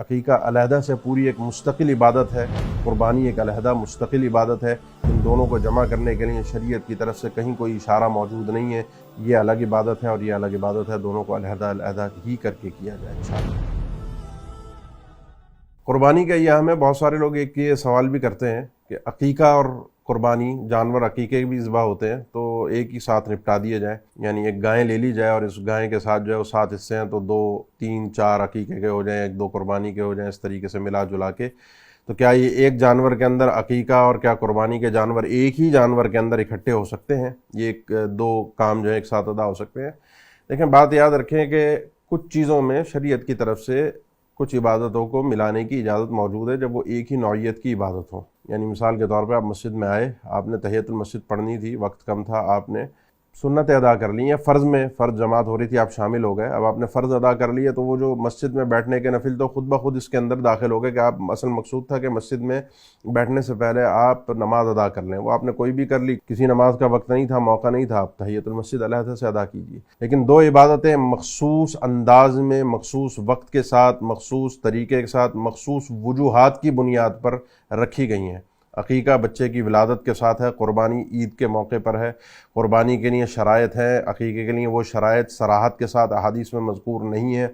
عقیقہ علیحدہ سے پوری ایک مستقل عبادت ہے، قربانی ایک علیحدہ مستقل عبادت ہے۔ ان دونوں کو جمع کرنے کے لیے شریعت کی طرف سے کہیں کوئی اشارہ موجود نہیں ہے۔ یہ الگ عبادت ہے اور یہ الگ عبادت ہے، دونوں کو علیحدہ علیحدہ ہی کر کے کیا جائے انشاءاللہ۔ قربانی کا ایام ہے، بہت سارے لوگ ایک یہ سوال بھی کرتے ہیں کہ عقیقہ اور قربانی، جانور عقیقے بھی ذبح ہوتے ہیں تو ایک ہی ساتھ نپٹا دیے جائیں، یعنی ایک گائے لے لی جائے اور اس گائے کے ساتھ جو ہے وہ 7 حصے ہیں تو 2 3 4 عقیقے کے ہو جائیں، 1 2 قربانی کے ہو جائیں، اس طریقے سے ملا جلا کے۔ تو کیا یہ ایک جانور کے اندر عقیقہ اور کیا قربانی کے جانور ایک ہی جانور کے اندر اکٹھے ہو سکتے ہیں؟ یہ 2 کام جو ہے ایک ساتھ ادا ہو سکتے ہیں؟ دیکھیں، بات یاد رکھیں کہ کچھ چیزوں میں شریعت کی طرف سے کچھ عبادتوں کو ملانے کی اجازت موجود ہے جب وہ ایک ہی نوعیت کی عبادت ہو۔ یعنی مثال کے طور پہ آپ مسجد میں آئے، آپ نے تحیۃ المسجد پڑھنی تھی، وقت کم تھا، آپ نے سنتیں ادا کر لی ہیں، فرض جماعت ہو رہی تھی، آپ شامل ہو گئے، اب آپ نے فرض ادا کر لیے تو وہ جو مسجد میں بیٹھنے کے نفل تو خود بخود اس کے اندر داخل ہو گئے کہ آپ اصل مقصود تھا کہ مسجد میں بیٹھنے سے پہلے آپ نماز ادا کر لیں، وہ آپ نے کوئی بھی کر لی، کسی نماز کا وقت نہیں تھا، موقع نہیں تھا، آپ تحیۃ المسجد علیحدہ سے ادا کیجیے۔ لیکن 2 عبادتیں مخصوص انداز میں، مخصوص وقت کے ساتھ، مخصوص طریقے کے ساتھ، مخصوص وجوہات کی بنیاد پر رکھی گئی ہیں۔ عقیقہ بچے کی ولادت کے ساتھ ہے، قربانی عید کے موقع پر ہے۔ قربانی کے لیے شرائط ہیں، عقیقے کے لیے وہ شرائط صراحت کے ساتھ احادیث میں مذکور نہیں ہے۔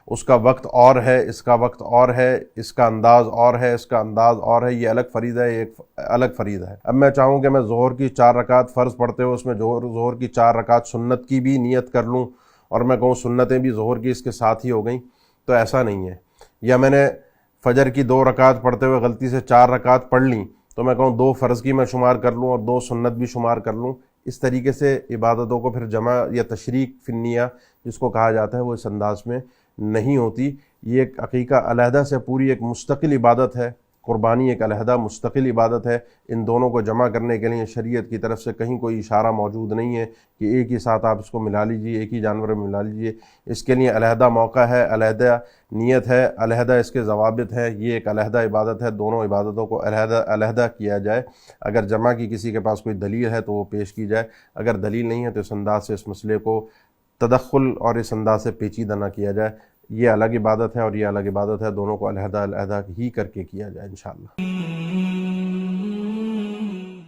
اس کا وقت اور ہے، اس کا وقت اور ہے، اس کا انداز اور ہے، اس کا انداز اور ہے، یہ الگ فریضہ ہے، ایک الگ فریضہ ہے۔ اب میں چاہوں کہ میں ظہر کی 4 رکعت فرض پڑھتے ہوئے اس میں ظہر کی 4 رکعت سنت کی بھی نیت کر لوں اور میں کہوں سنتیں بھی ظہر کی اس کے ساتھ ہی ہو گئیں، تو ایسا نہیں ہے۔ یا میں نے فجر کی 2 رکعت پڑھتے ہوئے غلطی سے 4 رکعت پڑھ لیں تو میں کہوں 2 فرض کی میں شمار کر لوں اور 2 سنت بھی شمار کر لوں، اس طریقے سے عبادتوں کو پھر جمع یا تشریک فی النیہ جس کو کہا جاتا ہے وہ اس انداز میں نہیں ہوتی۔ یہ ایک عقیقہ علیحدہ سے پوری ایک مستقل عبادت ہے، قربانی ایک علیحدہ مستقل عبادت ہے۔ ان دونوں کو جمع کرنے کے لیے شریعت کی طرف سے کہیں کوئی اشارہ موجود نہیں ہے کہ ایک ہی ساتھ آپ اس کو ملا لیجئے، ایک ہی جانور میں ملا لیجئے۔ اس کے لیے علیحدہ موقع ہے، علیحدہ نیت ہے، علیحدہ اس کے ضوابط ہیں۔ یہ ایک علیحدہ عبادت ہے، دونوں عبادتوں کو علیحدہ علیحدہ کیا جائے۔ اگر جمع کی کسی کے پاس کوئی دلیل ہے تو وہ پیش کی جائے، اگر دلیل نہیں ہے تو اس انداز سے اس مسئلے کو تدخل اور اس انداز سے پیچیدہ نہ کیا جائے۔ یہ الگ عبادت ہے اور یہ الگ عبادت ہے، دونوں کو علیحدہ علیحدہ ہی کر کے کیا جائے انشاءاللہ۔